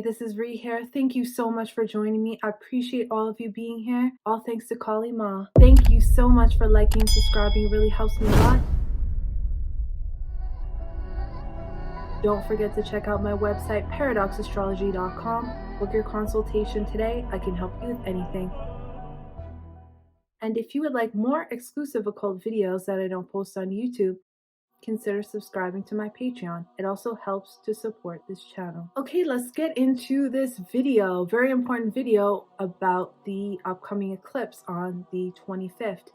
Hey, this is Ree here. Thank you so much for joining me. I appreciate all of you being here. All thanks to Kali Ma. Thank you so much for liking and subscribing. It really helps me a lot. Don't forget to check out my website, paradoxastrology.com. Book your consultation today. I can help you with anything. And if you would like more exclusive occult videos that I don't post on YouTube, consider subscribing to my Patreon. It also helps to support this channel. Okay, let's get into this video. Very important video about the upcoming eclipse on the 25th.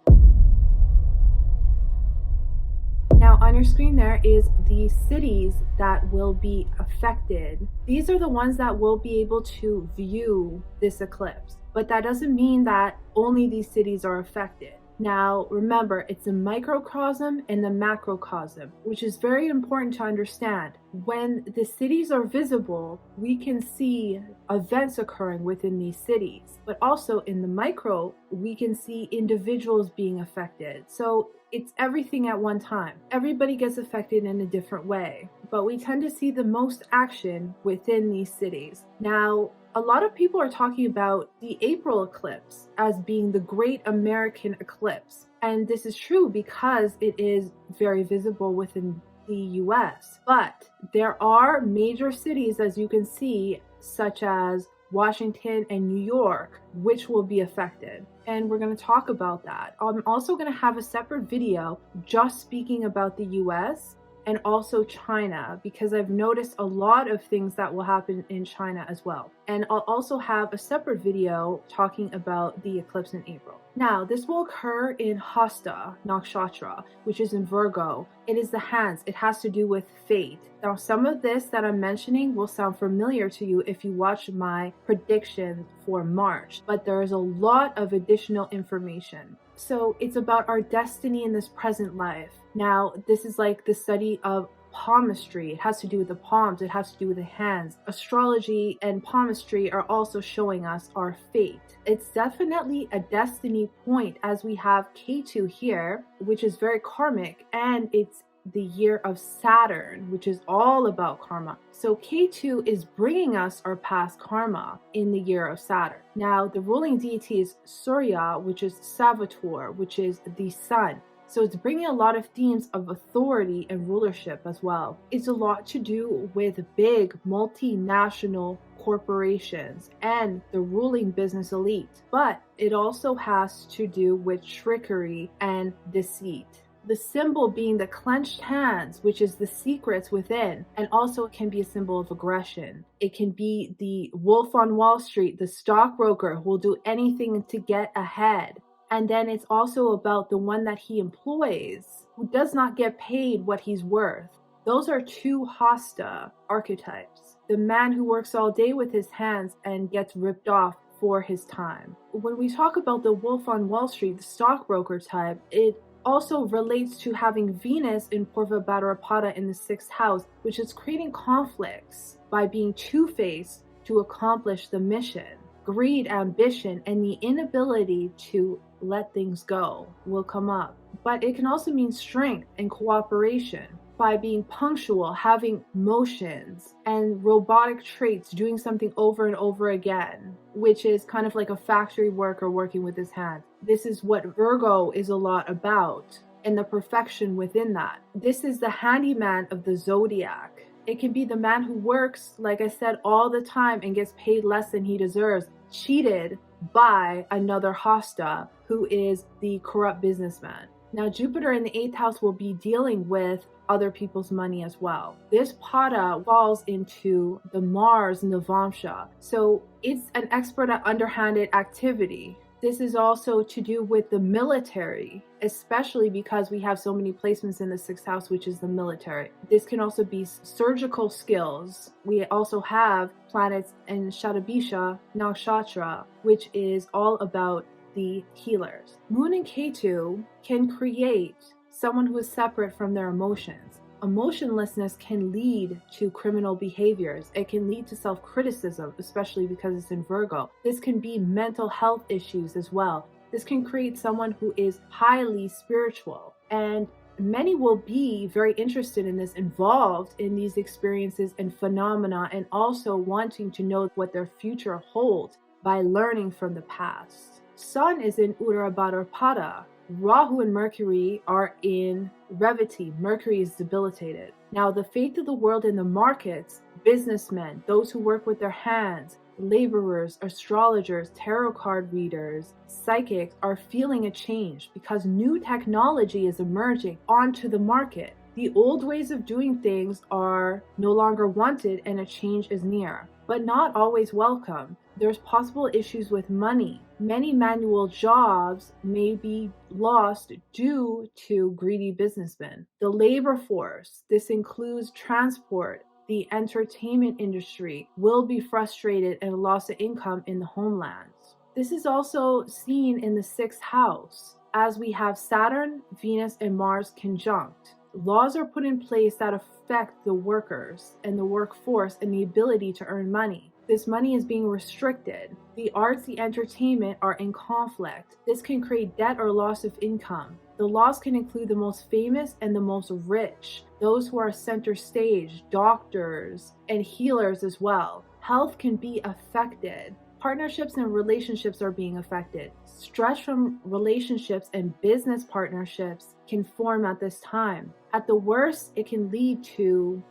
Now on your screen there is the cities that will be affected. These are the ones that will be able to view this eclipse, but that doesn't mean that only these cities are affected. Now, remember, it's a microcosm and the macrocosm, which is very important to understand. When the cities are visible, we can see events occurring within these cities, but also in the micro, we can see individuals being affected. So it's everything at one time. Everybody gets affected in a different way, but we tend to see the most action within these cities. Now, a lot of people are talking about the April eclipse as being the great American eclipse. And this is true because it is very visible within the US. But there are major cities, as you can see, such as Washington and New York, which will be affected. And we're going to talk about that. I'm also going to have a separate video just speaking about the US and also China, because I've noticed a lot of things that will happen in China as well. And I'll also have a separate video talking about the eclipse in April. Now, this will occur in Hasta Nakshatra, which is in Virgo. It is the hands. It has to do with fate. Now, some of this that I'm mentioning will sound familiar to you if you watch my prediction for March, but there is a lot of additional information. So it's about our destiny in this present life. Now, this is like the study of palmistry. It has to do with the palms. It has to do with the hands. Astrology and palmistry are also showing us our fate. It's definitely a destiny point, as we have K2 here, which is very karmic, and it's the year of Saturn, which is all about karma. So K2 is bringing us our past karma in the year of Saturn. Now, the ruling deity is Surya, which is Savitar, which is the sun. So it's bringing a lot of themes of authority and rulership as well. It's a lot to do with big multinational corporations and the ruling business elite, but it also has to do with trickery and deceit. The symbol being the clenched hands, which is the secrets within, and also it can be a symbol of aggression. It can be the wolf on Wall Street, the stockbroker who will do anything to get ahead. And then it's also about the one that he employs, who does not get paid what he's worth. Those are two Hasta archetypes. The man who works all day with his hands and gets ripped off for his time. When we talk about the wolf on Wall Street, the stockbroker type, it also relates to having Venus in Purva Bhadrapada in the 6th house, which is creating conflicts by being two-faced to accomplish the mission. Greed, ambition, and the inability to let things go will come up. But it can also mean strength and cooperation by being punctual, having motions and robotic traits, doing something over and over again, which is kind of like a factory worker working with his hands. This is what Virgo is a lot about, and the perfection within that. This is the handyman of the zodiac. It can be the man who works, like I said, all the time and gets paid less than he deserves, cheated by another Hasta who is the corrupt businessman. Now, Jupiter in the 8th house will be dealing with other people's money as well. This Pada falls into the Mars Navamsha, so it's an expert at underhanded activity. This is also to do with the military, especially because we have so many placements in the 6th house, which is the military. This can also be surgical skills. We also have planets in Shatabisha Nakshatra, which is all about the healers. Moon and Ketu can create someone who is separate from their emotions. Emotionlessness can lead to criminal behaviors. It can lead to self-criticism, especially because it's in Virgo. This can be mental health issues as well. This can create someone who is highly spiritual. And Many will be very interested in this, involved in these experiences and phenomena, and also wanting to know what their future holds by learning from the past. Sun is in Uttara Bhadrapada. Rahu and Mercury are in Revati. Mercury is debilitated. Now, the fate of the world in the markets, businessmen, those who work with their hands, laborers, astrologers, tarot card readers, psychics are feeling a change because new technology is emerging onto the market. The old ways of doing things are no longer wanted and a change is near, but not always welcome. There's possible issues with money. Many manual jobs may be lost due to greedy businessmen. The labor force, this includes transport, the entertainment industry, will be frustrated and loss of income in the homelands. This is also seen in the 6th house, as we have Saturn, Venus, and Mars conjunct. Laws are put in place that affect the workers and the workforce and the ability to earn money. This money is being restricted. The arts, the entertainment are in conflict. This can create debt or loss of income. The laws can include the most famous and the most rich, those who are center stage, doctors, and healers as well. Health can be affected. Partnerships and relationships are being affected. Stress from relationships and business partnerships can form at this time. At the worst, it can lead to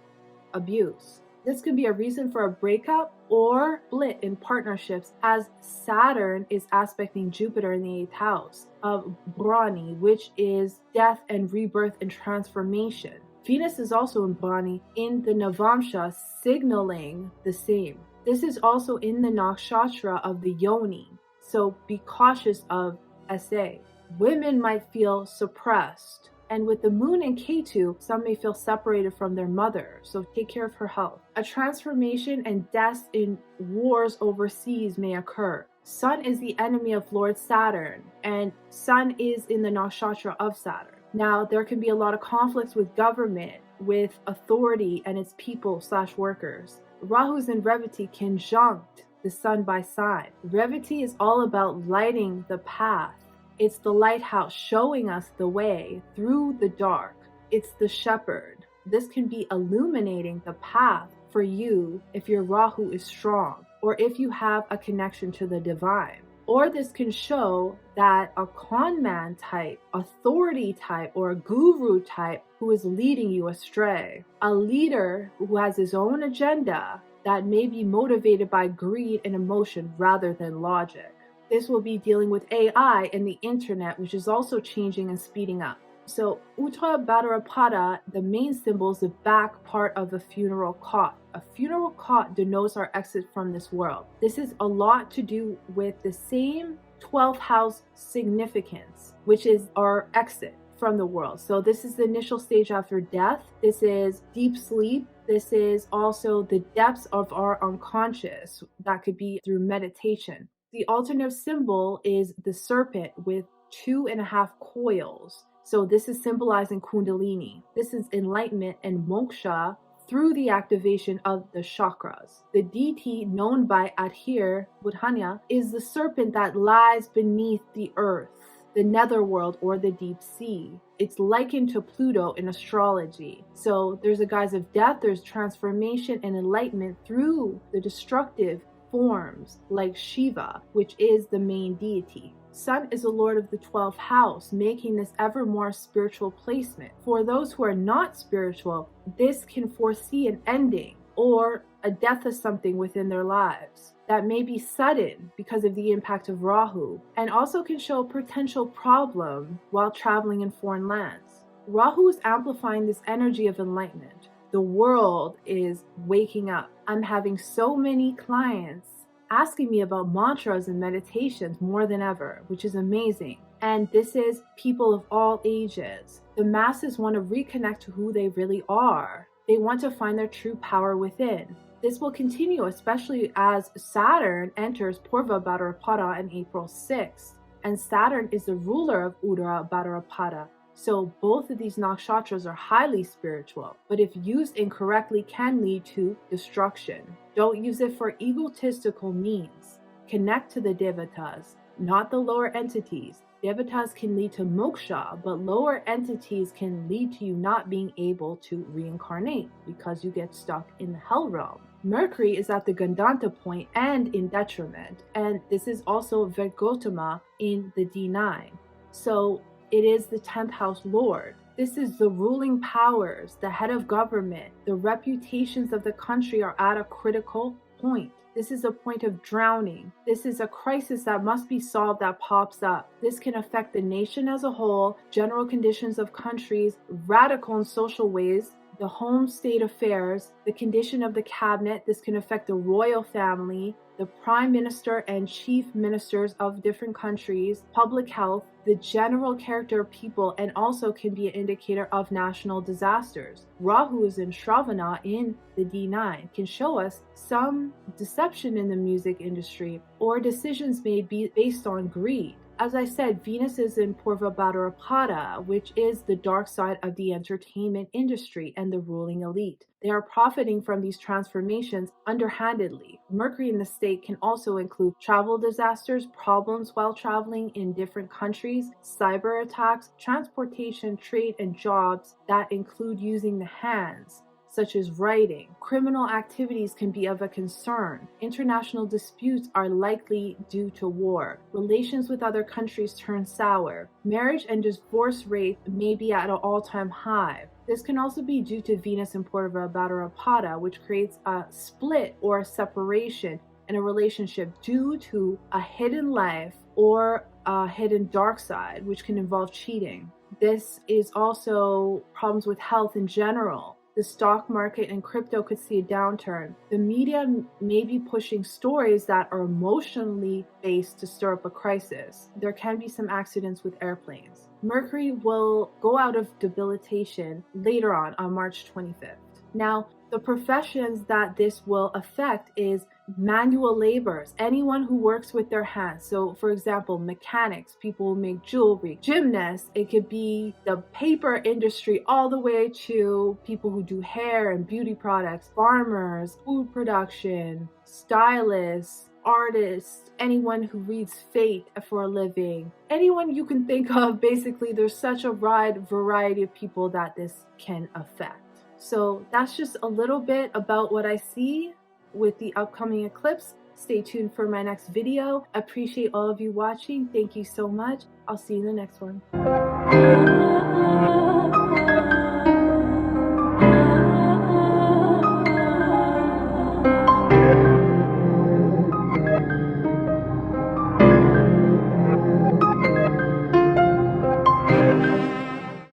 abuse. This could be a reason for a breakup or split in partnerships, as Saturn is aspecting Jupiter in the 8th house of Brahmi, which is death and rebirth and transformation. Venus is also in Brahmi in the Navamsha, signaling the same. This is also in the nakshatra of the Yoni, so be cautious of SA. Women might feel suppressed. And with the moon and Ketu, some may feel separated from their mother, so take care of her health. A transformation and deaths in wars overseas may occur. Sun is the enemy of Lord Saturn, and Sun is in the nakshatra of Saturn. Now, there can be a lot of conflicts with government, with authority and its people/workers. Rahu's in Revati conjunct the Sun by sign. Revati is all about lighting the path. It's the lighthouse showing us the way through the dark. It's the shepherd. This can be illuminating the path for you if your Rahu is strong, or if you have a connection to the divine. Or this can show that a con man type, authority type, or a guru type who is leading you astray. A leader who has his own agenda that may be motivated by greed and emotion rather than logic. This will be dealing with AI and the internet, which is also changing and speeding up. So Uttara Bhadrapada, the main symbol is the back part of a funeral cot. A funeral cot denotes our exit from this world. This is a lot to do with the same 12th house significance, which is our exit from the world. So this is the initial stage after death. This is deep sleep. This is also the depths of our unconscious. That could be through meditation. The alternative symbol is the serpent with 2.5 coils. So this is symbolizing Kundalini. This is enlightenment and moksha through the activation of the chakras. The deity known by Adhir Budhanya is the serpent that lies beneath the earth, the netherworld or the deep sea. It's likened to Pluto in astrology. So there's a guise of death, there's transformation and enlightenment through the destructive forms like Shiva, which is the main deity. Sun is the lord of the 12th house, making this ever more spiritual placement. For those who are not spiritual, this can foresee an ending or a death of something within their lives that may be sudden because of the impact of Rahu, and also can show a potential problem while traveling in foreign lands. Rahu is amplifying this energy of enlightenment. The world is waking up. I'm having so many clients asking me about mantras and meditations more than ever, which is amazing. And this is people of all ages. The masses want to reconnect to who they really are. They want to find their true power within. This will continue, especially as Saturn enters Purva Bhadrapada on April 6th. And Saturn is the ruler of Uttara Bhadrapada. So both of these nakshatras are highly spiritual, but if used incorrectly can lead to destruction. Don't use it for egotistical means. connect to the devatas, not the lower entities. Devatas can lead to moksha, but lower entities can lead to you not being able to reincarnate because you get stuck in the hell realm. Mercury is at the Gandanta point and in detriment, and this is also Virgotama in the D9. So it is the 10th house lord. This is the ruling powers, the head of government. The reputations of the country are at a critical point. This is a point of drowning. This is a crisis that must be solved that pops up. This can affect the nation as a whole, general conditions of countries, radical and social ways, the home state affairs, the condition of the cabinet. This can affect the royal family, the prime minister and chief ministers of different countries, public health, the general character of people, and also can be an indicator of national disasters. Rahu is in Shravana in the D9, can show us some deception in the music industry or decisions made based on greed. As I said, Venus is in Purva Bhadrapada, which is the dark side of the entertainment industry and the ruling elite. They are profiting from these transformations underhandedly. Mercury in the state can also include travel disasters, problems while traveling in different countries, cyber attacks, transportation, trade, and jobs that include using the hands, such as writing. Criminal activities can be of a concern. International disputes are likely due to war. Relations with other countries turn sour. Marriage and divorce rates may be at an all-time high. This can also be due to Venus in Purva Bhadrapada, which creates a split or a separation in a relationship due to a hidden life or a hidden dark side, which can involve cheating. This is also problems with health in general. The stock market and crypto could see a downturn. The media may be pushing stories that are emotionally based to stir up a crisis. There can be some accidents with airplanes. Mercury will go out of debilitation later on March 25th. Now, the professions that this will affect is manual laborers, anyone who works with their hands. So for example, mechanics, people who make jewelry, gymnasts, it could be the paper industry all the way to people who do hair and beauty products, farmers, food production, stylists, artists, anyone who reads fate for a living, anyone you can think of. Basically, there's such a wide variety of people that this can affect. So that's just a little bit about what I see with the upcoming eclipse. Stay tuned for my next video. I appreciate all of you watching. Thank you so much. I'll see you in the next one.